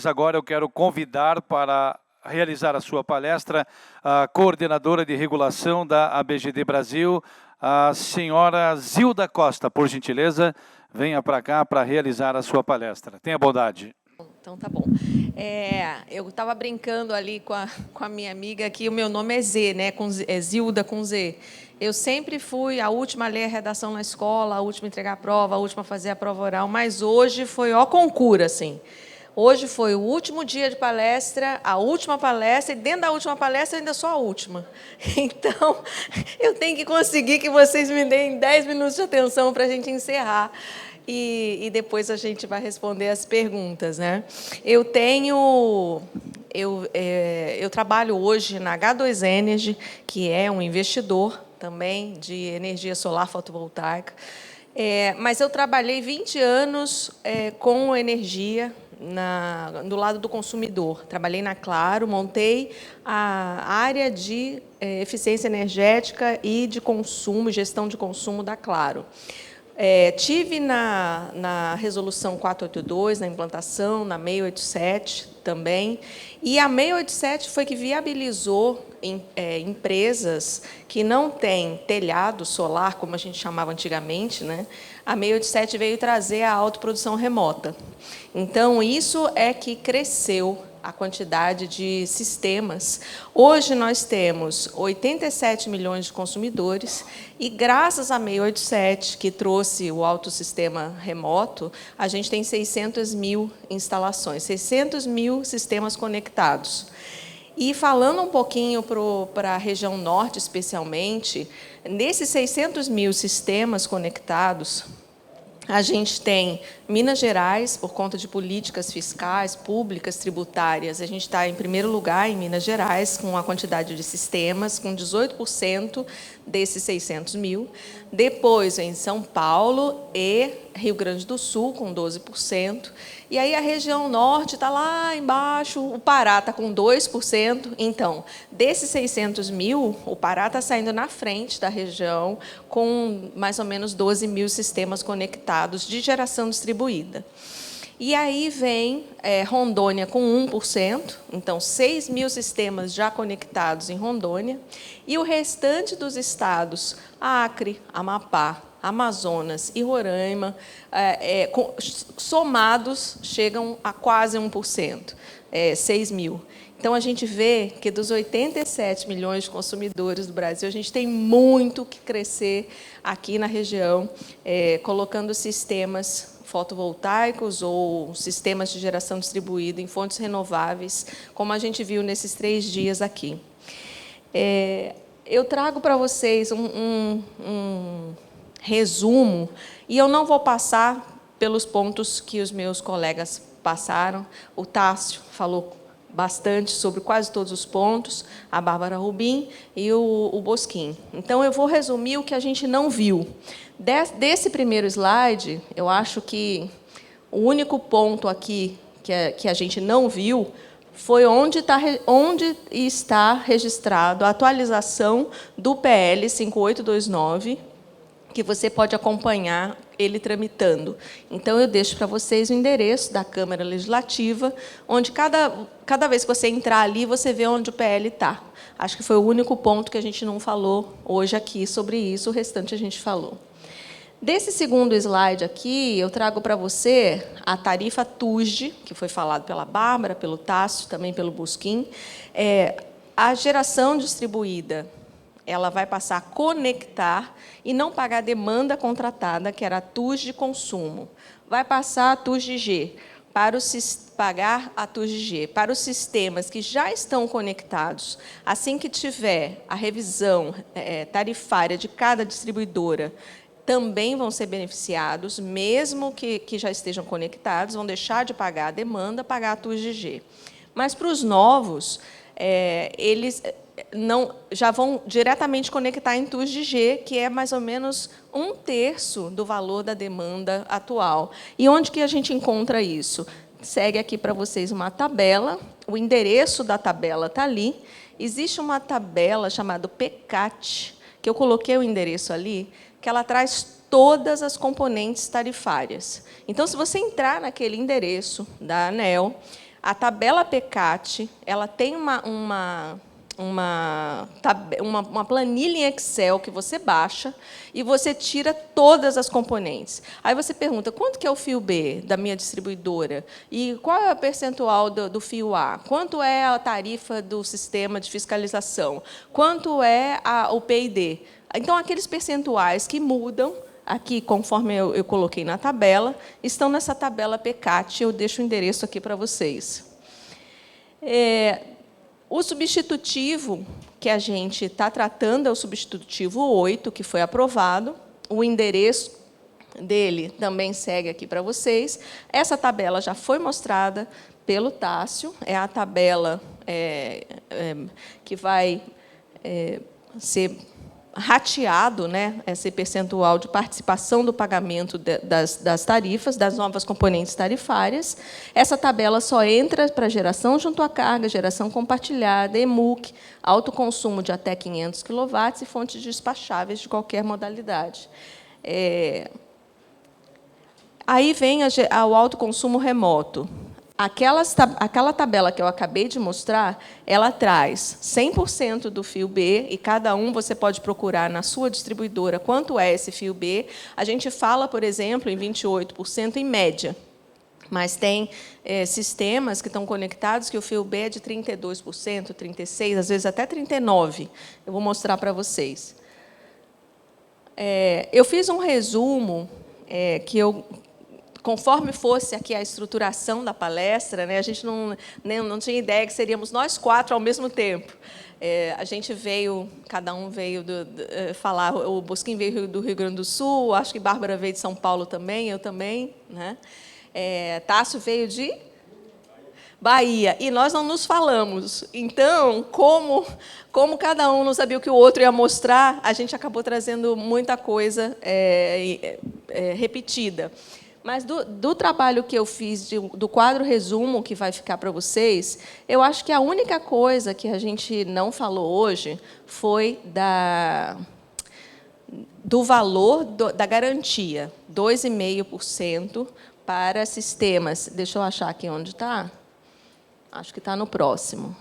Agora eu quero convidar para realizar a sua palestra a coordenadora de regulação da ABGD Brasil, a senhora Zilda Costa. Por gentileza, venha para cá para realizar a sua palestra. Tenha bondade. Então, tá bom. Eu estava brincando ali com a minha amiga que o meu nome é Z, né? É Zilda com Z. Eu sempre fui a última a ler a redação na escola, a última a entregar a prova, a última a fazer a prova oral, mas hoje foi concurso, assim. Hoje foi o último dia de palestra, a última palestra, e dentro da última palestra ainda sou a última. Então, eu tenho que conseguir que vocês me deem 10 minutos de atenção para a gente encerrar. E depois a gente vai responder as perguntas, né? Eu trabalho hoje na H2 Energy, que é um investidor também de energia solar fotovoltaica. Mas eu trabalhei 20 anos com energia do lado do consumidor. Trabalhei na Claro, montei a área de eficiência energética e de consumo, gestão de consumo da Claro. Tive na resolução 482, na implantação, na 687 também, e a 687 foi que viabilizou empresas que não têm telhado solar, como a gente chamava antigamente, né? A 687 veio trazer a autoprodução remota. Então, isso é que cresceu a quantidade de sistemas. Hoje nós temos 87 milhões de consumidores e, graças à 687, que trouxe o autossistema remoto, a gente tem 600 mil instalações, 600 mil sistemas conectados. E falando um pouquinho para a região norte, especialmente, nesses 600 mil sistemas conectados, a gente tem Minas Gerais, por conta de políticas fiscais, públicas, tributárias. A gente está em primeiro lugar em Minas Gerais, com a quantidade de sistemas, com 18% desses 600 mil. Depois, em São Paulo e Rio Grande do Sul, com 12%. E aí a região norte está lá embaixo, o Pará está com 2%. Então, desses 600 mil, o Pará está saindo na frente da região, com mais ou menos 12 mil sistemas conectados de geração distribuída. E aí vem Rondônia com 1%, então 6 mil sistemas já conectados em Rondônia, e o restante dos estados, Acre, Amapá, Amazonas e Roraima, somados, chegam a quase 1%, 6 mil. Então, a gente vê que dos 87 milhões de consumidores do Brasil, a gente tem muito que crescer aqui na região, colocando sistemas fotovoltaicos ou sistemas de geração distribuída em fontes renováveis, como a gente viu nesses 3 dias aqui. Eu trago para vocês um resumo, e eu não vou passar pelos pontos que os meus colegas passaram. O Tássio falou bastante sobre quase todos os pontos, a Bárbara Rubim e o Bosquim. Então, eu vou resumir o que a gente não viu. Desse primeiro slide, eu acho que o único ponto aqui que a gente não viu foi onde está registrado a atualização do PL 5829, que você pode acompanhar ele tramitando. Então, eu deixo para vocês o endereço da Câmara Legislativa, onde cada vez que você entrar ali, você vê onde o PL está. Acho que foi o único ponto que a gente não falou hoje aqui sobre isso, o restante a gente falou. Desse segundo slide aqui, eu trago para você a tarifa TUSD, que foi falado pela Bárbara, pelo Tássio, também pelo Bosquim. A geração distribuída, ela vai passar a conectar e não pagar a demanda contratada, que era a TUSD de consumo. Vai passar a TUSD-G, pagar a TUSD-G para os sistemas que já estão conectados. Assim que tiver a revisão tarifária de cada distribuidora, também vão ser beneficiados, mesmo que já estejam conectados, vão deixar de pagar a demanda, pagar a TUSD-G. Mas, para os novos, eles já vão diretamente conectar em TUSD-G, que é mais ou menos 1/3 do valor da demanda atual. E onde que a gente encontra isso? Segue aqui para vocês uma tabela, o endereço da tabela está ali. Existe uma tabela chamada PCAT, que eu coloquei o endereço ali, que ela traz todas as componentes tarifárias. Então, se você entrar naquele endereço da ANEEL, A tabela PECAT, ela tem uma planilha em Excel que você baixa e você tira todas as componentes. Aí você pergunta, quanto que é o fio B da minha distribuidora? E qual é o percentual do fio A? Quanto é a tarifa do sistema de fiscalização? Quanto é o P&D? Então, aqueles percentuais que mudam, aqui, conforme eu coloquei na tabela, estão nessa tabela PECAT. Eu deixo o endereço aqui para vocês. O substitutivo que a gente está tratando é o substitutivo 8, que foi aprovado. O endereço dele também segue aqui para vocês. Essa tabela já foi mostrada pelo Tássio. É a tabela que vai ser rateado, né, esse percentual de participação do pagamento das tarifas, das novas componentes tarifárias. Essa tabela só entra para geração junto à carga, geração compartilhada, EMUC, autoconsumo de até 500 kW e fontes despacháveis de qualquer modalidade. Aí vem o autoconsumo remoto. Aquela tabela que eu acabei de mostrar, ela traz 100% do fio B, e cada você pode procurar na sua distribuidora quanto é esse fio B. A gente fala, por exemplo, em 28% em média, mas tem sistemas que estão conectados que o fio B é de 32%, 36%, às vezes até 39%. Eu vou mostrar para vocês. Eu fiz um resumo que eu... Conforme fosse aqui a estruturação da palestra, né, a gente não tinha ideia que seríamos nós 4 ao mesmo tempo. A gente veio, cada um veio falar, o Bosquim veio do Rio Grande do Sul, acho que Bárbara veio de São Paulo também, eu também, né? Tássio veio de Bahia, e nós não nos falamos. Então, como cada um não sabia o que o outro ia mostrar, a gente acabou trazendo muita coisa repetida. Mas do trabalho que eu fiz, do quadro resumo que vai ficar para vocês, eu acho que a única coisa que a gente não falou hoje foi do valor da garantia, 2,5% para sistemas. Deixa eu achar aqui onde está. Acho que está no próximo.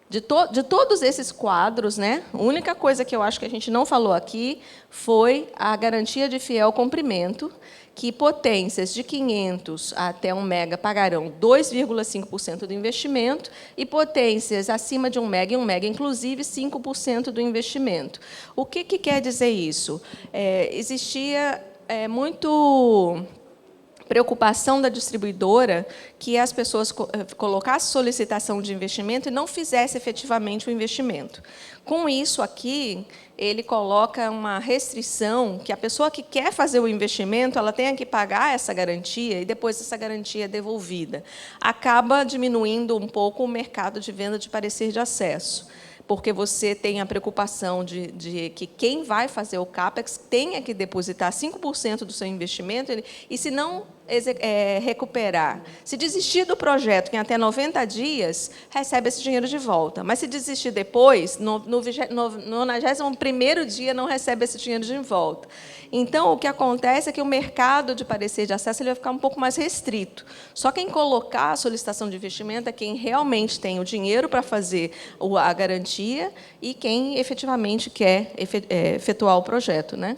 De todos esses quadros, né, a única coisa que eu acho que a gente não falou aqui foi a garantia de fiel cumprimento, que potências de 500 até 1 mega pagarão 2,5% do investimento e potências acima de 1 mega e 1 mega, inclusive, 5% do investimento. O que quer dizer isso? Existia muito preocupação da distribuidora que as pessoas colocassem solicitação de investimento e não fizessem efetivamente o investimento. Com isso aqui, ele coloca uma restrição que a pessoa que quer fazer o investimento, ela tenha que pagar essa garantia e depois essa garantia é devolvida. Acaba diminuindo um pouco o mercado de venda de parecer de acesso, porque você tem a preocupação de que quem vai fazer o CAPEX tenha que depositar 5% do seu investimento, e, se não recuperar, se desistir do projeto em até 90 dias, recebe esse dinheiro de volta. Mas, se desistir depois, no 91º dia, não recebe esse dinheiro de volta. Então, o que acontece é que o mercado de parecer de acesso ele vai ficar um pouco mais restrito. Só quem colocar a solicitação de investimento é quem realmente tem o dinheiro para fazer a garantia e quem efetivamente quer efetuar o projeto, né?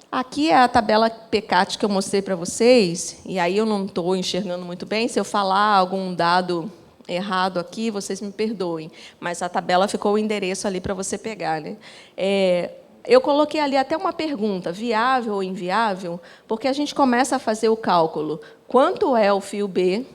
Aqui é a tabela PECAT que eu mostrei para vocês, e aí eu não estou enxergando muito bem. Se eu falar algum dado errado aqui, vocês me perdoem, mas a tabela ficou o endereço ali para você pegar, né? Eu coloquei ali até uma pergunta, viável ou inviável, porque a gente começa a fazer o cálculo. Quanto é o fio B?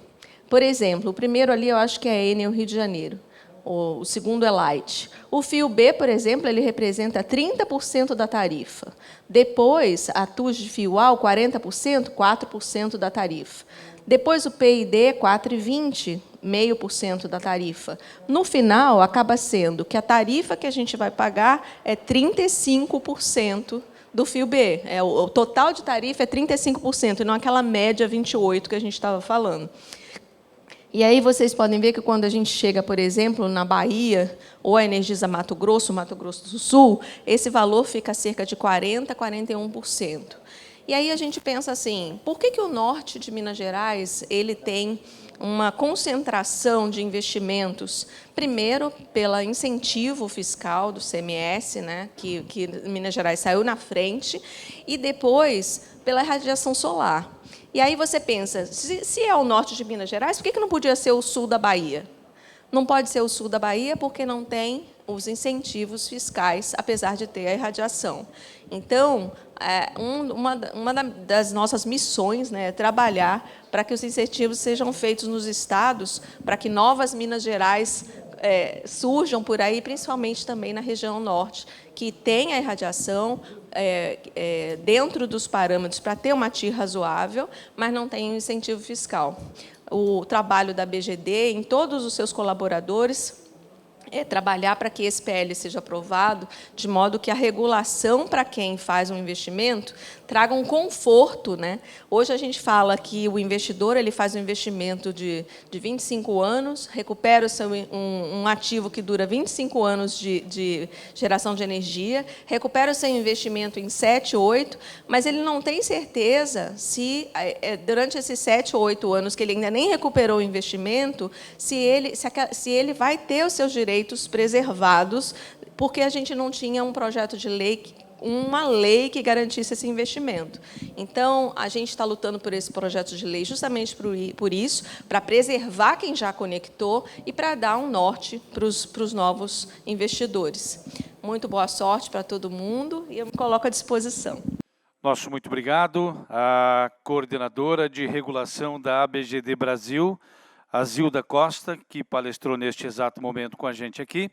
Por exemplo, o primeiro ali eu acho que é Enel Rio de Janeiro. O segundo é Light. O fio B, por exemplo, ele representa 30% da tarifa. Depois, a TUS de fio A, 40%, 4% da tarifa. Depois, o P&D, 4,20%, 0,5% da tarifa. No final, acaba sendo que a tarifa que a gente vai pagar é 35% do fio B. O total de tarifa é 35%, e não aquela média 28% que a gente estava falando. E aí vocês podem ver que, quando a gente chega, por exemplo, na Bahia, ou a Energisa Mato Grosso do Sul, esse valor fica cerca de 40% a 41%. E aí a gente pensa assim, por que o norte de Minas Gerais ele tem uma concentração de investimentos? Primeiro, pelo incentivo fiscal do CMS, né, que Minas Gerais saiu na frente, e depois pela radiação solar. E aí você pensa, se é o norte de Minas Gerais, por que não podia ser o sul da Bahia? Não pode ser o sul da Bahia porque não tem os incentivos fiscais, apesar de ter a irradiação. Então, uma das nossas missões, né, é trabalhar para que os incentivos sejam feitos nos estados, para que novas Minas Gerais surjam por aí, principalmente também na região norte, que tem a irradiação dentro dos parâmetros para ter uma TIR razoável, mas não tem um incentivo fiscal. O trabalho da BGD, em todos os seus colaboradores, é trabalhar para que esse PL seja aprovado, de modo que a regulação para quem faz um investimento traga um conforto, né? Hoje a gente fala que o investidor ele faz um investimento de 25 anos, recupera um ativo que dura 25 anos de geração de energia, recupera o seu investimento em 7, 8, mas ele não tem certeza se, durante esses 7 ou 8 anos que ele ainda nem recuperou o investimento, se ele vai ter os seus direitos preservados, porque a gente não tinha um projeto de lei, uma lei que garantisse esse investimento. Então, a gente está lutando por esse projeto de lei justamente por isso, para preservar quem já conectou e para dar um norte para os novos investidores. Muito boa sorte para todo mundo e eu me coloco à disposição. Nosso muito obrigado. A coordenadora de regulação da ABGD Brasil, a Zilda Costa, que palestrou neste exato momento com a gente aqui.